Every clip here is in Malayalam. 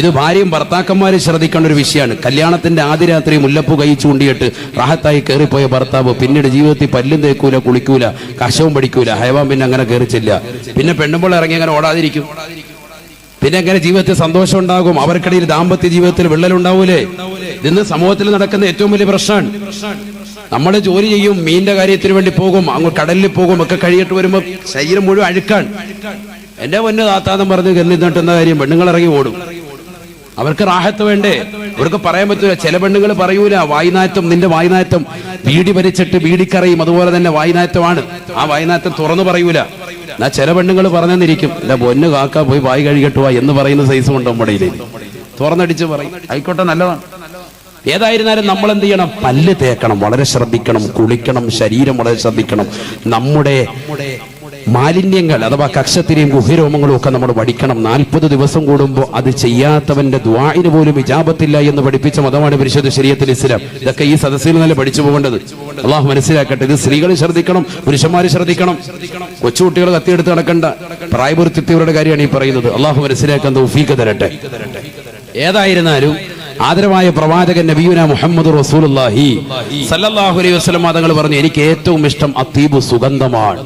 ഇത് ഭാര്യയും ഭർത്താക്കന്മാരും ശ്രദ്ധിക്കേണ്ട ഒരു വിഷയമാണ്. കല്യാണത്തിന്റെ ആദ്യ രാത്രി മുല്ലപ്പൂ കൈ ചൂണ്ടിയിട്ട് റാഹത്തായി കയറിപ്പോയ ഭർത്താവ് പിന്നീട് ജീവിതത്തിൽ പല്ലും തേക്കൂല, കുളിക്കൂല, കശവും പഠിക്കൂല, ഹൈവാൻ പിന്നെ അങ്ങനെ കയറിച്ചില്ല. പിന്നെ പെണ്ണുമ്പോൾ ഇറങ്ങി അങ്ങനെ ഓടാതിരിക്കും. പിന്നെ എങ്ങനെ ജീവിതത്തിൽ സന്തോഷം ഉണ്ടാകും? അവർക്കിടയിൽ ദാമ്പത്യ ജീവിതത്തിൽ വിള്ളലുണ്ടാവൂലേ? ഇന്ന് സമൂഹത്തിൽ നടക്കുന്ന ഏറ്റവും വലിയ പ്രശ്നമാണ്. നമ്മൾ ജോലി ചെയ്യും, മീനിന്റെ കാര്യത്തിന് വേണ്ടി പോകും, അങ്ങ് കടലിൽ പോകും, ഒക്കെ കഴിയിട്ട് വരുമ്പോൾ ശരീരം മുഴുവൻ അഴുക്കാണ്. എന്റെ പൊന്ന് താത്താന്ന് പറഞ്ഞ് എന്നിട്ടുന്ന കാര്യം പെണ്ണുങ്ങൾ ഇറങ്ങി ഓടും. അവർക്ക് റാഹത്ത് വേണ്ടേ? അവർക്ക് പറയാൻ പറ്റൂല. ചില പെണ്ണുങ്ങൾ പറയൂല, വായ്നാറ്റം, നിന്റെ വായ്നാറ്റം ബീഡി വലിച്ചിട്ട് ബീഡിക്കറിയും, അതുപോലെ തന്നെ വായ്നാറ്റമാണ്. ആ വായ്നാറ്റം തുറന്നു പറയൂല. എന്നാ ചില പെണ്ണുങ്ങൾ പറഞ്ഞെന്നിരിക്കും, എന്റെ പൊന്ന് കാക്ക പോയി വായി കഴുകട്ടുവാ എന്ന് പറയുന്ന സൈസും ഉണ്ട് നമ്മുടെ ഇടയിൽ. തുറന്നടിച്ച് പറയും, ആയിക്കോട്ടെ, നല്ലതാണ്. ഏതായിരുന്നാലും നമ്മൾ എന്ത് ചെയ്യണം? പല്ല് തേക്കണം, വളരെ ശ്രദ്ധിക്കണം, കുളിക്കണം, ശരീരം വളരെ ശ്രദ്ധിക്കണം. നമ്മുടെ മാലിന്യങ്ങൾ അഥവാ കക്ഷത്തിനെയും ഗുഹ്യരോമങ്ങളും ഒക്കെ നമ്മൾ പഠിക്കണം. 40 ദിവസം കൂടുമ്പോൾ അത് ചെയ്യാത്തവന്റെ ദുആഇന് പോലും ഇജാബത്തില്ല എന്ന് പഠിപ്പിച്ച മതമാണ് പരിശുദ്ധ ശരീഅത്തുൽ ഇസ്ലാം. ഇതൊക്കെ ഈ സദസ്സിൽ നല്ല പഠിച്ചു പോകേണ്ടത്. അള്ളാഹു മനസ്സിലാക്കട്ടെ. ഇത് സ്ത്രീകൾ ശ്രദ്ധിക്കണം, പുരുഷന്മാർ ശ്രദ്ധിക്കണം. കൊച്ചുകുട്ടികൾ കത്തിയെടുത്ത് നടക്കേണ്ട പ്രായപൂർത്തിയവരുടെ കാര്യമാണ് ഈ പറയുന്നത്. അള്ളാഹു മനസ്സിലാക്കാൻ തൗഫീഖ് തരട്ടെ. ഏതായിരുന്നാലും ആദരവായ പ്രവാചകൻ നബിയുന മുഹമ്മദ് റസൂലുള്ളാഹി സല്ലല്ലാഹു അലൈഹി വസല്ലം തങ്ങൾ പറഞ്ഞു, എനിക്ക് ഏറ്റവും ഇഷ്ടം അത്തീബു, സുഗന്ധമാണ്.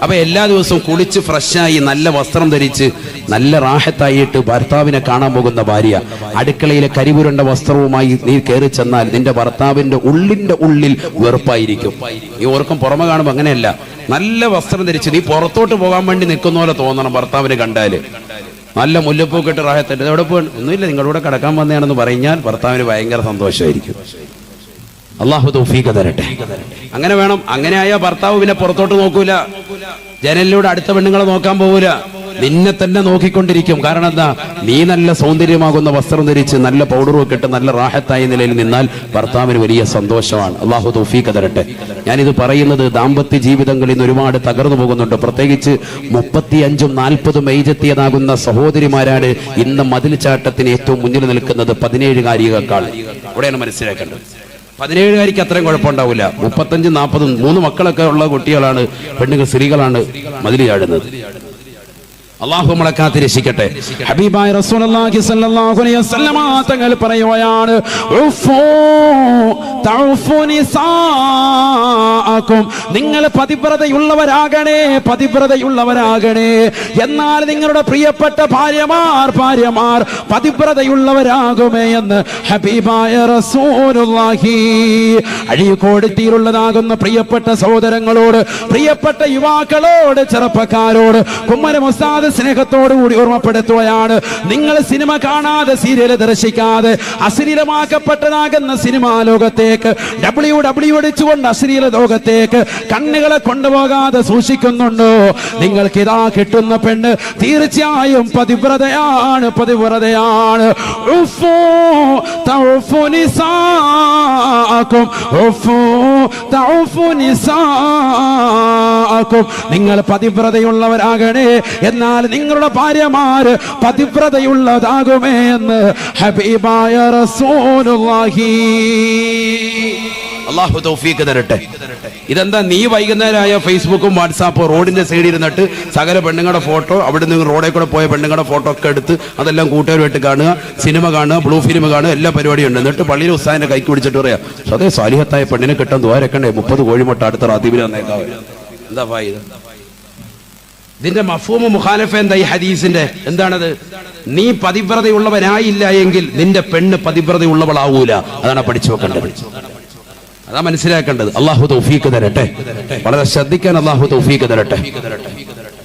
അപ്പൊ എല്ലാ ദിവസവും കുളിച്ച് ഫ്രഷായി നല്ല വസ്ത്രം ധരിച്ച് നല്ല റാഹത്തായിട്ട് ഭർത്താവിനെ കാണാൻ പോകുന്ന ഭാര്യ അടുക്കളയിലെ കരിപുരണ്ട വസ്ത്രവുമായി നീ കയറി ചെന്നാൽ നിന്റെ ഭർത്താവിന്റെ ഉള്ളിൽ വെറുപ്പായിരിക്കും. ഈ ഓർക്കും പുറമെ കാണുമ്പോൾ അങ്ങനെയല്ല. നല്ല വസ്ത്രം ധരിച്ച് നീ പുറത്തോട്ട് പോകാൻ വേണ്ടി നിൽക്കുന്ന പോലെ തോന്നണം ഭർത്താവിനെ കണ്ടാല്. നല്ല മുല്ലപ്പൂക്കെട്ട് റാഹത്തട്ട് എവിടെ പോകണം, ഒന്നുമില്ല, നിങ്ങളുടെ കൂടെ കിടക്കാൻ വന്നതാണെന്ന് പറഞ്ഞാൽ ഭർത്താവിന് ഭയങ്കര സന്തോഷമായിരിക്കും. അള്ളാഹു തൗഫീഖ് തരട്ടെ. അങ്ങനെ വേണം. അങ്ങനെ ആയാൽ ഭർത്താവ് പിന്നെ പുറത്തോട്ട് നോക്കൂല, ജനലിലൂടെ അടുത്ത പെണ്ണുങ്ങളെ നോക്കാൻ പോകൂല, നിന്നെ തന്നെ നോക്കിക്കൊണ്ടിരിക്കും. കാരണം എന്താ? നീ നല്ല സൗന്ദര്യമാകുന്ന വസ്ത്രം ധരിച്ച് നല്ല പൗഡറും ഒക്കെ ഇട്ട് നല്ല റാഹത്തായ നിലയിൽ നിന്നാൽ ഭർത്താവിന് വലിയ സന്തോഷമാണ്. അള്ളാഹു തൗഫീഖ് തരട്ടെ. ഞാനിത് പറയുന്നത് ദാമ്പത്യ ജീവിതങ്ങളിൽ നിന്ന് ഒരുപാട് തകർന്നു പോകുന്നുണ്ട്. പ്രത്യേകിച്ച് 35ഉം 40ഉം ഏജെത്തിയതാകുന്ന സഹോദരിമാരാണ് ഇന്ന് മതിൽ ചാട്ടത്തിന് ഏറ്റവും മുന്നിൽ നിൽക്കുന്നത് 17കാരിയേക്കാൾ. അവിടെയാണ് മനസ്സിലാക്കേണ്ടത്. 17കാരിക്ക് അത്രയും കുഴപ്പമുണ്ടാവില്ല. 35, 40, 3 മക്കളൊക്കെ ഉള്ള കുട്ടികളാണ്, പെണ്ണുങ്ങൾ, സ്ത്രീകളാണ് മതിൽ ചാടുന്നത്. അല്ലാഹു നമ്മളെ കാത്തിരക്ഷിക്കട്ടെ. ഹബീബായ റസൂലുള്ളാഹി സ്വല്ലല്ലാഹു അലൈഹി വസല്ലം തങ്ങൾ പറയുകയാണ്, നിങ്ങൾ പതിവ്രതയുള്ളവരാകണേ, പതിവ്രതയുള്ളവരാകണേ. എന്നാൽ നിങ്ങളുടെ പ്രിയപ്പെട്ട ഭാര്യമാർ പതിവ്രതയുള്ളവരാകുമേ എന്ന് ഹബീബായ റസൂലുള്ളാഹി. അഴീക്കോടിത്തിയിലുള്ളതാകുന്ന പ്രിയപ്പെട്ട സഹോദരങ്ങളോട്, പ്രിയപ്പെട്ട യുവാക്കളോട്, ചെറുപ്പക്കാരോട് കുമ്മരം ഉസ്താദ് സ്നേഹത്തോടുകൂടി ഓർമ്മപ്പെടുത്തുകയാണ്, നിങ്ങൾ സിനിമ കാണാതെ, സീരിയൽ ദർശിക്കാതെ അശ്ലീലമാക്കപ്പെട്ടതാകുന്ന സിനിമാ ലോകത്തേക്ക്, WWE അടിച്ചുകൊണ്ട് അശ്ലീല ലോകത്തേക്ക് കണ്ണുകളെ കൊണ്ടുപോകാതെ സൂക്ഷിക്കുന്നുണ്ടോ? നിങ്ങൾക്ക് ഇതാ കിട്ടുന്ന പെണ്ണ് തീർച്ചയായും പതിവ്രതയാണ്, പതിവ്രതയാണ്. നിങ്ങൾ പതിവ്രതയുള്ളവരാകണേ, എന്നാൽ നിങ്ങളുടെ ഭാര്യമാര് പതിവ്രതയുള്ളതാകുമേ എന്ന് ഹബീബായ റസൂലുള്ളാഹി. അല്ലാഹു തൗഫീഖ് തരട്ടെ. ഇതെന്താ? നീ വൈകുന്നേരമായ ഫേസ്ബുക്കും വാട്സാപ്പും റോഡിന്റെ സൈഡിൽ ഇരുന്നിട്ട് സകല പെണ്ണുങ്ങളുടെ ഫോട്ടോ, അവിടെ നിന്ന് റോഡിൽ കൂടെ പോയ പെണ്ണുങ്ങളുടെ ഫോട്ടോ ഒക്കെ എടുത്ത് അതെല്ലാം കൂട്ടുകാരുമായിട്ട് കാണുക, സിനിമ കാണുക, ബ്ലൂ ഫിലിം കാണുക, എല്ലാ പരിപാടിയും ഉണ്ട്. എന്നിട്ട് പള്ളിയിൽ ഉസ്താദിന്റെ കൈക്ക് പിടിച്ചിട്ട് പറയാ, അതേ സാലിഹത്തായ പെണ്ണിനെ കിട്ടാൻ ദ്വാരക്കണ്ടേ, 30 കോഴിമുട്ട അടുത്ത റാത്തീബിൽ വന്നേക്കാവേ. എന്താ ഫായിദ? ഇതിന്റെ മഫ്ഹൂമ് മുഖാലഫ എന്താ ഈ ഹദീസിന്റെ? എന്താണത്? നീ പതിവ്രതയുള്ളവനായില്ല എങ്കിൽ നിന്റെ പെണ്ണ് പതിവ്രതയുള്ളവളാവൂല. അതാണ് പഠിച്ചു വെക്കേണ്ടത്, അതാ മനസ്സിലാക്കേണ്ടത്. അള്ളാഹു തൗഫീഖ് തരട്ടെ. വളരെ ശ്രദ്ധിക്കാൻ അള്ളാഹു തൗഫീഖ് തരട്ടെ.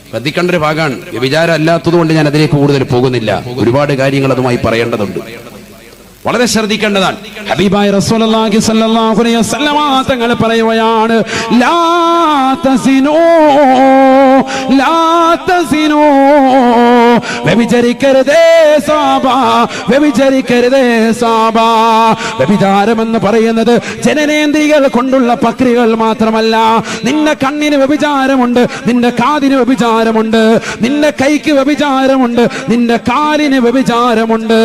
ശ്രദ്ധിക്കേണ്ട ഒരു ഭാഗമാണ്. വിചാരം അല്ലാത്തത് കൊണ്ട് ഞാൻ അതിലേക്ക് കൂടുതൽ പോകുന്നില്ല. ഒരുപാട് കാര്യങ്ങൾ അതുമായി പറയേണ്ടതുണ്ട്, വളരെ ശ്രദ്ധിക്കേണ്ടതാണ്. ഹബീബായ റസൂലുള്ളാഹി സ്വല്ലല്ലാഹു അലൈഹി വസല്ലം തങ്ങൾ പറയുകയാണ്, ലാ തസിനൂ, ലാ തസിനൂ, വ്യഭിചരിക്കരുതേ സാബാ, വ്യഭിചരിക്കരുതേ സാബാ. വ്യഭിചാരം എന്ന് പറയുന്നത് ജനനേന്ദ്രിയകൾ കൊണ്ടുള്ള പ്രക്രിയകൾ മാത്രമല്ല. നിന്റെ കണ്ണിന് വ്യഭിചാരമുണ്ട്, നിന്റെ കാതിന് വ്യഭിചാരമുണ്ട്, നിന്റെ കൈക്ക് വ്യഭിചാരമുണ്ട്, നിന്റെ കാലിന് വ്യഭിചാരമുണ്ട്,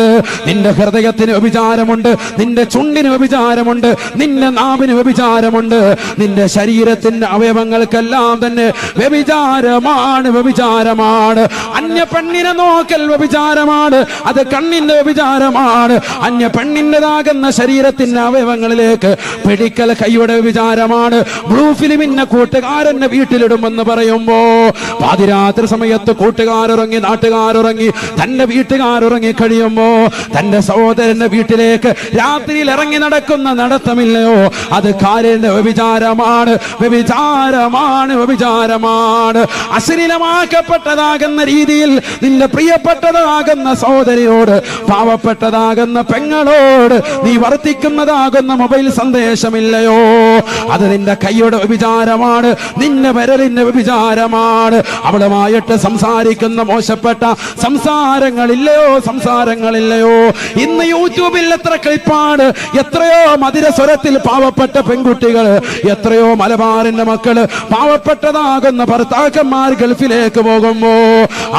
നിന്റെ ഹൃദയത്തിന് വ്യഭിചാരമുണ്ട്, നിന്റെ ചുണ്ടിന് വ്യഭിചാരമുണ്ട്, നിന്റെ നാവിന് വ്യഭിചാരമുണ്ട്, നിന്റെ ശരീരത്തിന്റെ അവയവങ്ങൾക്കെല്ലാം തന്നെ വ്യഭിചാരമാണ്, വ്യഭിചാരമാണ്. അന്യ പെണ്ണിനെ നോക്കൽ വ്യഭിചാരമാണ്, അത് കണ്ണിന്റെ വ്യഭിചാരമാണ്. അന്യ പെണ്ണിൻ്റെതാകുന്ന ശരീരത്തിന്റെ അവയവങ്ങളിലേക്ക് പിടിക്കൽ കൈയുടെ വ്യഭിചാരമാണ്. ബ്ലൂ ഫിലിമിന്റെ കൂട്ടുകാരന്റെ വീട്ടിലിടുമെന്ന് പറയുമ്പോ പാതിരാത്രി സമയത്ത് കൂട്ടുകാരുറങ്ങി, നാട്ടുകാരുറങ്ങി, തന്റെ വീട്ടുകാരുറങ്ങി കഴിയുമ്പോ തന്റെ സഹോദരന്റെ വീട്ടിലേക്ക് രാത്രിയിൽ ഇറങ്ങി നടക്കുന്ന നടത്തമില്ലയോ, അത് കാലിന്റെ വ്യഭിചാരമാണ്, വ്യഭിചാരമാണ്, വ്യഭിചാരമാണ്. അശ്ലീലമാക്കപ്പെട്ടതാകുന്ന രീതിയിൽ നിന്റെ പ്രിയപ്പെട്ടതാകുന്ന സഹോദരിയോട്, പാവപ്പെട്ടതാകുന്ന പെങ്ങളോട് നീ വർത്തിക്കുന്നതാകുന്ന മൊബൈൽ സന്ദേശമില്ലയോ, അത് നിന്റെ കൈയുടെ വ്യഭിചാരമാണ്, നിന്റെ വിരലിന്റെ വ്യഭിചാരമാണ്. അവളുമായിട്ട് സംസാരിക്കുന്ന മോശപ്പെട്ട സംസാരങ്ങളില്ലയോ, സംസാരങ്ങളില്ലയോ. ഇന്ന് യൂട്യൂബിൽ എത്ര ക്ലിപ്പാണ്, എത്രയോ മധുരസ്വരത്തിൽ പാവപ്പെട്ട പെൺകുട്ടികൾ, എത്രയോ മലബാറിന്റെ മക്കള് പാവപ്പെട്ടതാകുന്ന ഭർത്താക്കന്മാർ ഗൾഫിലേക്ക് പോകുമ്പോ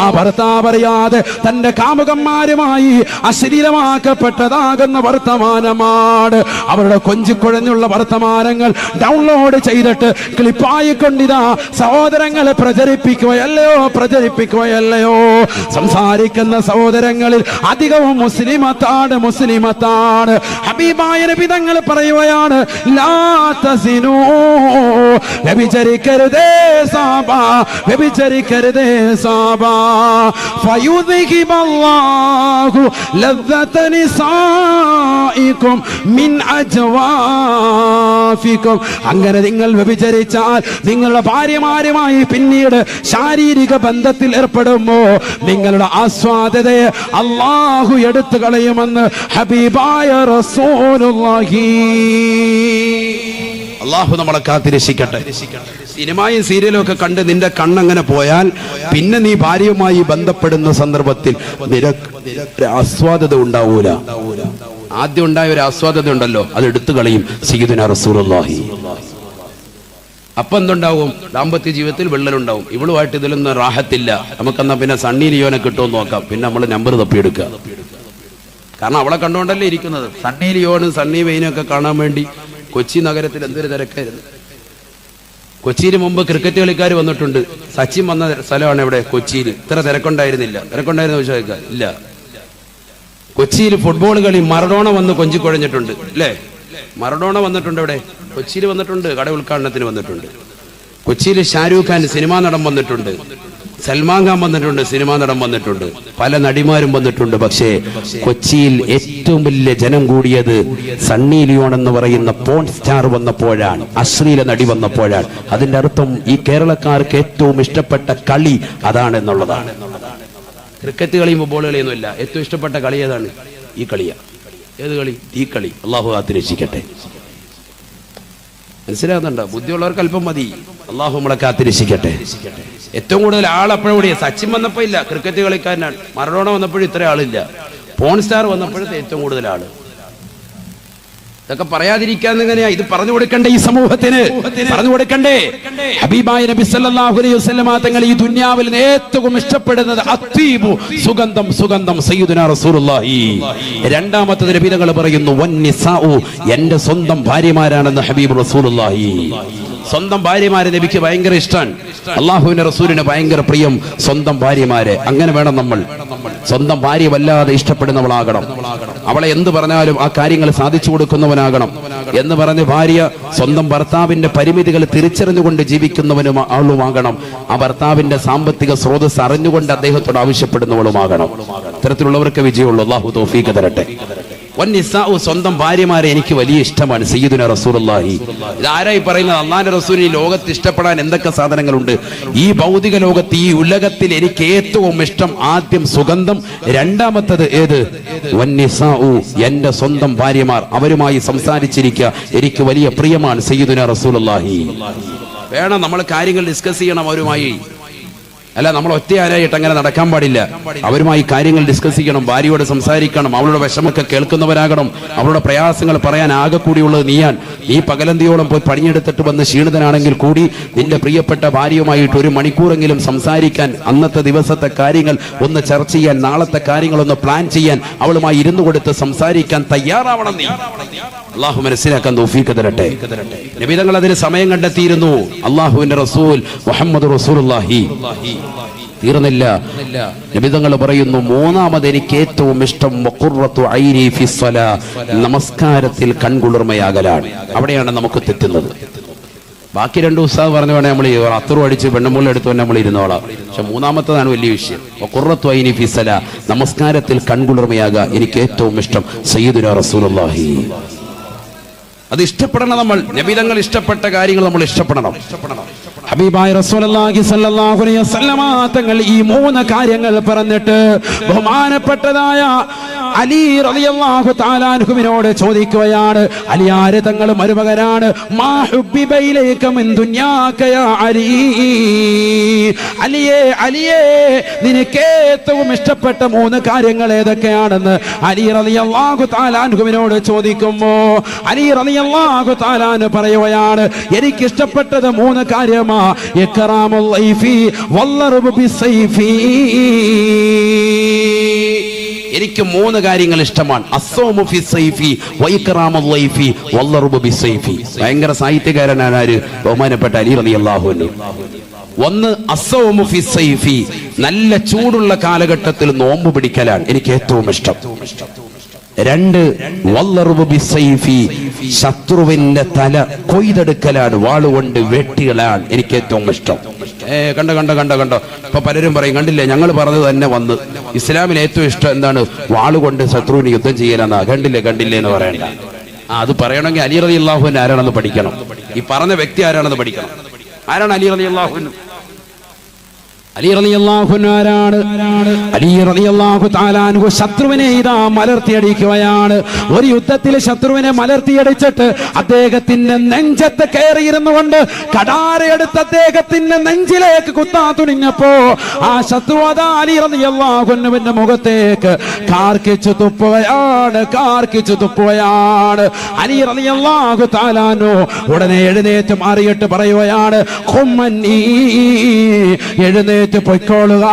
ആ ഭർത്താവ് അറിയാതെ തന്റെ കാമുകന്മാരുമായി അശ്ലീലമാക്കപ്പെട്ടതാകുന്ന വർത്തമാനമാണ്. അവരുടെ കൊഞ്ചിക്കുഴഞ്ഞുള്ള വർത്തമാനങ്ങൾ ഡൗൺലോഡ് ചെയ്തിട്ട് ക്ലിപ്പായിക്കൊണ്ടിതാ സഹോദരങ്ങളെ പ്രചരിപ്പിക്കുകയല്ലയോ, പ്രചരിപ്പിക്കുകയല്ലയോ. സംസാരിക്കുന്ന സഹോദരങ്ങളിൽ അധികവും മുസ്ലിമത്താണ്, മുസ്ലിമത്താണ്. ഹബീബായ നബി തങ്ങൾ പറയുകയാണ്, ലാ തസിനൂ, വ്യഭിചരിക്കരുതേ സാബാ, വ്യഭിചരിക്കരുതേ സാബാ. ഫയുദ്ഹിബല്ലാഹു ലദ്ദത നിസാഇകും മിൻ അജ്വാഫികും. അങ്ങനെ നിങ്ങൾ വ്യഭിചരിച്ചാൽ നിങ്ങളുടെ ഭാര്യമാരുമായി പിന്നീട് ശാരീരിക ബന്ധത്തിൽ ഏർപ്പെടുമ്പോ നിങ്ങളുടെ ആസ്വാദതയെ അല്ലാഹു എടുത്തു കളയുമെന്ന് ഹബീബായ റസൂലുള്ളാഹി. അല്ലാഹു നമ്മളെ കാത്തിരക്ഷിക്കട്ടെ. സിനിമയും സീരിയലും ഒക്കെ കണ്ട് നിന്റെ കണ്ണങ്ങനെ പോയാൽ പിന്നെ നീ ഭാര്യയുമായി ബന്ധപ്പെടുന്ന സന്ദർഭത്തിൽ നിനക്ക് ആസ്വാദത ഉണ്ടാവൂല. ആദ്യം ഉണ്ടായ ഒരു ആസ്വാദത ഉണ്ടല്ലോ, അത് എടുത്തു കളയും സയ്യിദുനാ റസൂലുള്ളാഹി. അപ്പൊ എന്തുണ്ടാവും? ദാമ്പത്യ ജീവിതത്തിൽ വിള്ളലുണ്ടാവും. ഇവളുമായിട്ട് ഇതിലൊന്നും റാഹത്തില്ല, നമുക്കെന്നാ പിന്നെ സണ്ണി ലിയോനെ കിട്ടുമെന്ന് നോക്കാം. പിന്നെ നമ്മൾ നമ്പർ തപ്പിയെടുക്കുക. കാരണം അവളെ കണ്ടുകൊണ്ടല്ലേ ഇരിക്കുന്നത്. സണ്ണി ലിയോനും സണ്ണി വെയിനും ഒക്കെ കാണാൻ വേണ്ടി കൊച്ചി നഗരത്തിൽ എന്തൊരു തിരക്കായിരുന്നു. കൊച്ചിയിൽ മുമ്പ് ക്രിക്കറ്റ് കളിക്കാർ വന്നിട്ടുണ്ട്. സച്ചിൻ വന്ന സ്ഥലമാണ് ഇവിടെ കൊച്ചിയിൽ. ഇത്ര തിരക്കുണ്ടായിരുന്നില്ല. തിരക്കുണ്ടായിരുന്ന ചോദിച്ചാൽ ഇല്ല. കൊച്ചിയിൽ ഫുട്ബോൾ കളി മറഡോണ വന്ന് കൊഞ്ചിക്കുഴഞ്ഞിട്ടുണ്ട് അല്ലേ? മറഡോണ വന്നിട്ടുണ്ട് ഇവിടെ കൊച്ചിയിൽ, വന്നിട്ടുണ്ട്. കട ഉദ്ഘാടനത്തിന് വന്നിട്ടുണ്ട്. കൊച്ചിയിൽ ഷാരൂഖ് ഖാൻ സിനിമാ നടൻ വന്നിട്ടുണ്ട്. സൽമാൻ ഖാൻ വന്നിട്ടുണ്ട്, സിനിമാ നടൻ വന്നിട്ടുണ്ട്. പല നടിമാരും വന്നിട്ടുണ്ട്. പക്ഷേ കൊച്ചിയിൽ ഏറ്റവും വലിയ ജനം കൂടിയത് സണ്ണി ലിയോൺ എന്ന് പറയുന്ന പോൺ സ്റ്റാർ വന്നപ്പോഴാണ്, അശ്ലീല നടി വന്നപ്പോഴാണ്. അതിന്റെ അർത്ഥം ഈ കേരളക്കാർക്ക് ഏറ്റവും ഇഷ്ടപ്പെട്ട കളി അതാണെന്നുള്ളതാണ്. ക്രിക്കറ്റ് കളിയും ഫുട്ബോൾ കളിയൊന്നും ഇല്ല. ഏറ്റവും ഇഷ്ടപ്പെട്ട കളി ഏതാണ്? ഈ കളിയാ. ഏത് കളി? ഈ കളി. അള്ളാഹു കാത്തിരക്ഷിക്കട്ടെ. മനസ്സിലാകുന്നുണ്ടോ? ബുദ്ധിയുള്ളവർക്ക് അല്പം മതി. അള്ളാഹു നമ്മളെ കാത്തിരക്ഷിക്കട്ടെ. ഏറ്റവും കൂടുതൽ ആളെപ്പോഴും സച്ചിൻ വന്നപ്പോ ഇല്ല, ക്രിക്കറ്റ് കളിക്കാരനാണ്. മറഡോണ വന്നപ്പോഴും ഇത്ര ആളില്ല. പോൺ സ്റ്റാർ വന്നപ്പോഴത്തെ ഏറ്റവും കൂടുതൽ ആള്. ഇതൊക്കെ പറയാതിരിക്കാൻ എങ്ങനെയാ? ഇത് പറഞ്ഞു കൊടുക്കണ്ടേ ഈ സമൂഹത്തിന്? പറഞ്ഞു കൊടുക്കണ്ടേ? ഹബീബായ നബി സല്ലല്ലാഹു അലൈഹി വസല്ലമ തങ്ങൾ ഈ ദുനിയാവിൽ ഏറ്റവും ഇഷ്ടപ്പെടുന്നത് അത്തീബു, സുഗന്ധം, സുഗന്ധം, സയ്യിദുനാ റസൂലുള്ളാഹി. രണ്ടാമത്തെ നബി തങ്ങൾ പറയുന്നു വന്നിസാഉ, എന്റെ സ്വന്തം ഭാര്യമാരാണെന്ന് ഹബീബ് റസൂലുള്ളാഹി. സ്വന്തം ഭാര്യമാരെ നബിക്ക് ഭയങ്കര ഇഷ്ടമാണ്. അള്ളാഹുവിന്റെ റസൂലിന് ഭയങ്കര പ്രിയം സ്വന്തം ഭാര്യമാരെ. അങ്ങനെ വേണം നമ്മൾ. സ്വന്തം ഭാര്യ വല്ലാതെ ഇഷ്ടപ്പെടുന്നവളാകണം. അവളെ എന്ത് പറഞ്ഞാലും ആ കാര്യങ്ങൾ സാധിച്ചു കൊടുക്കുന്നവനാകണം എന്ന് പറഞ്ഞ് ഭാര്യ സ്വന്തം ഭർത്താവിന്റെ പരിമിതികൾ തിരിച്ചറിഞ്ഞുകൊണ്ട് ജീവിക്കുന്നവനും ആളുമാകണം. ആ ഭർത്താവിന്റെ സാമ്പത്തിക സ്രോതസ് അറിഞ്ഞുകൊണ്ട് അദ്ദേഹത്തോട് ആവശ്യപ്പെടുന്നവളുമാകണം. ഇത്തരത്തിലുള്ളവർക്ക് വിജയമുള്ളൂ. അല്ലാഹു തൗഫീഖ് തരട്ടെ. വന്നിസാഉ, സ്വന്തം ഭാര്യമാരെ എനിക്ക് വലിയ ഇഷ്ടമാണ്. സയ്യിദുനാ റസൂലുള്ളാഹി. ഇതാരായി പറയുന്നത്? അല്ലാഹുവിന്റെ റസൂലിന് ഈ ലോകത്ത് ഇഷ്ടപ്പെടാൻ എന്തൊക്കെ സാധനങ്ങളുണ്ട്? ഈ ഭൗതിക ലോകത്ത്, ഈ ഉലകത്തിൽ എനിക്ക് ഏറ്റവും ഇഷ്ടം ആദ്യം സുഗന്ധം, രണ്ടാമത്തത് ഏത്? വന്നിസാഉ, എന്റെ സ്വന്തം ഭാര്യമാർ, അവരുമായി സംസാരിച്ചിരിക്കുക എനിക്ക് വലിയ പ്രിയമാണ്. സയ്യിദുനാ റസൂലുള്ളാഹി. വേണം നമ്മൾ കാര്യങ്ങൾ ഡിസ്കസ് ചെയ്യണം അവരുമായി. അല്ല, നമ്മൾ ഒറ്റയാനായിട്ട് അങ്ങനെ നടക്കാൻ പാടില്ല. അവരുമായി കാര്യങ്ങൾ ഡിസ്കസ് ചെയ്യണം, ഭാര്യയോട് സംസാരിക്കണം, അവളുടെ വിഷമൊക്കെ കേൾക്കുന്നവരാകണം, അവളുടെ പ്രയാസങ്ങൾ പറയാൻ ആകെ കൂടിയുള്ളത് നീയാൻ. നീ പകലന്തിയോളം പോയി പണിയെടുത്തിട്ട് വന്ന് ക്ഷീണിതനാണെങ്കിൽ കൂടി നിന്റെ പ്രിയപ്പെട്ട ഭാര്യയുമായിട്ട് 1 മണിക്കൂറെങ്കിലും സംസാരിക്കാൻ, അന്നത്തെ ദിവസത്തെ കാര്യങ്ങൾ ഒന്ന് ചർച്ച ചെയ്യാൻ, നാളത്തെ കാര്യങ്ങൾ ഒന്ന് പ്ലാൻ ചെയ്യാൻ അവളുമായി ഇരുന്നു കൊടുത്ത് സംസാരിക്കാൻ തയ്യാറാവണം നീ. അള്ളാഹു മനസ്സിലാക്കാൻ തൗഫീഖ് തരട്ടെ. നബി തങ്ങൾ അതിന് സമയം കണ്ടെത്തിയിരുന്നു. അള്ളാഹുവിന്റെ റസൂൽ മുഹമ്മദ് റസൂലുള്ളാഹി. തീർന്നില്ല, നബി തങ്ങൾ പറയുന്നു, മൂന്നാമത് എനിക്ക് ഏറ്റവും ഇഷ്ടം വഖുറത്തു ഐനി ഫിസ്സലാ, നമസ്കാരത്തിൽ കൺകുളിർമയാകലാണ്. അവിടെയാണ് നമുക്ക് തെറ്റുന്നത്. ബാക്കി 2 ഉസ്താദ് പറഞ്ഞു വേണേ നമ്മൾ അത്തറും അടിച്ച് പെണ്ണുമുള്ള എടുത്തു തന്നെ നമ്മൾ ഇരുന്നോളാം. പക്ഷെ മൂന്നാമത്തതാണ് വലിയ വിഷയം. വഖുറത്തു ഐനി ഫിസ്സലാ, നമസ്കാരത്തിൽ കൺകുളിർമയാകുക എനിക്ക് ഏറ്റവും ഇഷ്ടം സയ്യിദുനാ റസൂലുള്ളാഹി. അത് ഇഷ്ടപ്പെടണം നമ്മൾ. നബി തങ്ങൾ ഇഷ്ടപ്പെട്ട കാര്യങ്ങൾ നമ്മൾ ഇഷ്ടപ്പെടണം. ഹബീബായ റസൂലുള്ളാഹി സ്വല്ലല്ലാഹു അലൈഹി വസല്ലമ തങ്ങൾ ഈ 3 കാര്യങ്ങൾ പറഞ്ഞിട്ട് ബഹുമാനപ്പെട്ടതായ അലി റളിയല്ലാഹു തആല അൻഹുവിനോട് ചോദിക്കുകയാണ്, അലിയാരെ തങ്ങൾ മരുമകനാണ്. മാ ഹുബ്ബിബ ഇലൈക മിൻ ദുനിയാക യാ അലി, അലിയേ അലിയേ നിനക്ക് ഏറ്റവും ഇഷ്ടപ്പെട്ട 3 കാര്യങ്ങൾ ഏതൊക്കെയാണെന്ന് അലി റളിയല്ലാഹു തആല അൻഹുവിനോട് ചോദിക്കുമ്പോൾ അലി റളിയല്ലാഹു തആല പറയുകയാണ്, എനിക്ക് ഇഷ്ടപ്പെട്ടത് 3 കാര്യമാണ്. ഇക്റാമുൽ ലൈഫി വല്ലർബു ബിസൈഫി. എനിക്ക് 3 കാര്യങ്ങൾ ഇഷ്ടമാണ്. അസ്സൗമു ഫിസ്സൈഫി വഇക്റാമുൽ ലൈഫി വല്ലർബു ബിസൈഫി. ഭയങ്കര സാഹിത്യകാരനാണ് ആര്? ബഹുമാനപ്പെട്ട അലി റളിയല്ലാഹു അൻഹു. 1 അസ്സൗമു ഫിസ്സൈഫി, നല്ല ചൂടുള്ള കാലഘട്ടത്തിൽ നോമ്പ് പിടിക്കലാണ് എനിക്ക് ഏറ്റവും ഇഷ്ടം. 2 വല്ലർബു ബിസൈഫി, ശത്രുവിന്റെ തല കൊയ്തെടുക്കലാണ്, വാളുകൊണ്ട് വെട്ടികളാണ് എനിക്ക് ഏറ്റവും ഇഷ്ടം. കണ്ടോ ഇപ്പൊ പലരും പറയും, കണ്ടില്ലേ ഞങ്ങൾ പറഞ്ഞത് തന്നെ വന്ന്. ഇസ്ലാമിൽ ഏറ്റവും ഇഷ്ടം എന്താണ്? വാളുകൊണ്ട് ശത്രുവിന് യുദ്ധം ചെയ്യലെന്നാ. കണ്ടില്ലേ എന്ന് പറയണ്ട. അത് പറയണമെങ്കിൽ അലി റളിയല്ലാഹു അൻഹു ആരാണെന്ന് പഠിക്കണം. ഈ പറഞ്ഞ വ്യക്തി ആരാണെന്ന് പഠിക്കണം. ആരാണ് അലി റളിയല്ലാഹു അൻഹു? അലി റളിയല്ലാഹു അൻഹു ആരാണ്? അലി റളിയല്ലാഹു തആല അൻഹു ശത്രുവിനെ ഇതാ മലർത്തിയടിക്കുകയാണ്. ഒരു യുദ്ധത്തിൽ ശത്രുവിനെ മലർത്തിയടിച്ചിട്ട് അദ്ദേഹത്തിന്റെ നെഞ്ചത്ത് കയറിയിരുന്നു കൊണ്ട് കടാരയെടുത്ത് അദ്ദേഹത്തിന്റെ നെഞ്ചിലേക്ക് കുത്താൻ തുനിഞ്ഞപ്പോ ആ ശത്രു അതാ അലി റളിയല്ലാഹു അൻഹുവിന്റെ മുഖത്തേക്ക് കാർക്കിച്ചു തുപ്പുകയാണ്. അലി റളിയല്ലാഹു തആല അൻഹു ഉടനെ എഴുന്നേറ്റ് മാറിയിട്ട് പറയുകയാണ്, ഖുമ്മനി, എഴുന്നേറ്റ് പൊയ്ക്കോളുക,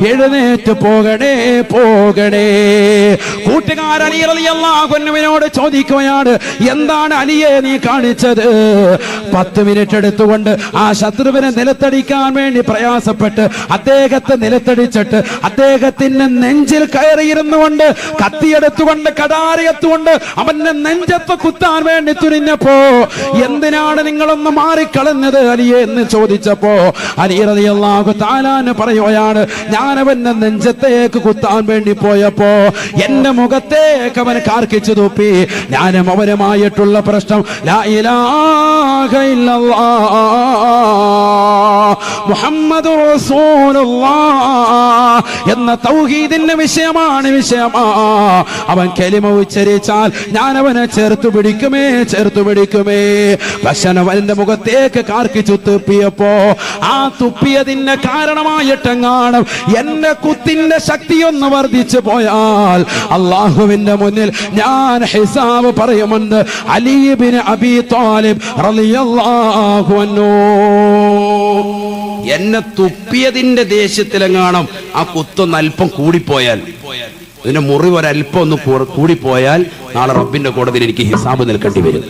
എഴുന്നേറ്റ് പോകണേ. കൂട്ടുകാരൻ അലി റളിയല്ലാഹു അൻഹുവിനോട് ചോദിക്കുകയാണ്, എന്താണ് അലിയെ നീ കാണിച്ചത്? 10 മിനിറ്റ് എടുത്തുകൊണ്ട് ആ ശത്രുവിനെ നിലത്തടിക്കാൻ വേണ്ടി പ്രയാസപ്പെട്ട് അദ്ദേഹത്തെ നിലത്തടിച്ചിട്ട് അദ്ദേഹത്തിന്റെ നെഞ്ചിൽ കയറിയിരുന്നു കൊണ്ട് കത്തിയെടുത്തുകൊണ്ട് കടാരയെത്തുകൊണ്ട് അവന്റെ നെഞ്ചത്ത് കുത്താൻ വേണ്ടി തുനിഞ്ഞപ്പോ എന്തിനാണ് നിങ്ങളൊന്ന് മാറിക്കളഞ്ഞത് അലിയെ എന്ന് ചോദിച്ചപ്പോ അലി റളിയല്ലാഹു തആല പറയുകയാണ്, ഞാൻ അവന്റെ നെഞ്ചത്തേക്ക് കുത്താൻ വേണ്ടി പോയപ്പോ എന്റെ മുഖത്തേക്ക് അവൻ കാർക്കിച്ചു തുപ്പി. ഞാനും അവനുമായിട്ടുള്ള പ്രശ്നം ലാ ഇലാഹ ഇല്ലല്ലാഹ് മുഹമ്മദുർ റസൂലുള്ളാഹ് എന്ന തൗഹീദിന്റെ വിഷയമാണ്. അവൻ കലിമ ഉച്ചരിച്ചാൽ ഞാൻ അവനെ ചേർത്തു പിടിക്കുമേ. പക്ഷേ അവന്റെ മുഖത്തേക്ക് കാർക്കിച്ചു തുപ്പിയപ്പോ ആ തുപ്പിയതിന്റെ കാരണമായിട്ടെങ്ങാനും എന്റെ കുത്തിന്റെ ശക്തി ഒന്ന് വർദ്ധിച്ചു പോയാൽ അള്ളാഹുവിന്റെ മുന്നിൽ ഞാൻ ഹിസാബ് പറയുമെന്ന് അലി ഇബ്നു അബീ ത്വാലിബ് റളിയല്ലാഹു അൻഹു. എന്നെ തുപ്പിയതിന്റെ ദേഷ്യത്തിലെങ്ങാനും ആ കുത്തൊന്ന് അല്പം കൂടിപ്പോയാൽ, ഇതിന്റെ മുറിവ് ഒരല്പം ഒന്ന് കൂടിപ്പോയാൽ നാളെ റബ്ബിന്റെ കോടതിയിൽ എനിക്ക് ഹിസാബ് നിൽക്കേണ്ടി വരും.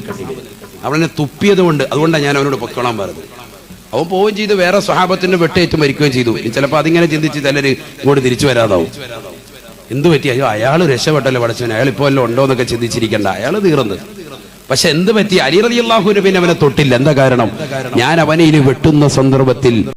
അവനെ തുപ്പിയത് കൊണ്ട്, അതുകൊണ്ടാണ് ഞാൻ അവനോട് പൊക്കോളാൻ പറഞ്ഞത്. അവൻ പോവുകയും ചെയ്തു, വേറെ സ്വഹാബത്തിന്റെ വെട്ടേറ്റ് മരിക്കുകയും ചെയ്തു. ചിലപ്പോൾ അതിങ്ങനെ ചിന്തിച്ച് ചിലര് ഇങ്ങോട്ട് തിരിച്ചു വരാതാവും. എന്ത് പറ്റി? അയ്യോ അയാൾ രക്ഷപ്പെട്ടല്ലോ പടച്ചവൻ, അയാൾ ഇപ്പോൾ വല്ലതും ഉണ്ടോ എന്നൊക്കെ ചിന്തിച്ചിരിക്കണ്ട, അയാൾ തീർന്ന്. പക്ഷെ എന്ത് പറ്റി? അലി റളിയല്ലാഹു അൻഹു പിന്നെ അവനെ തൊട്ടില്ല. എന്താ കാരണം? ഞാൻ അവനെ ഇനി വെട്ടുന്ന സന്ദർഭത്തിൽ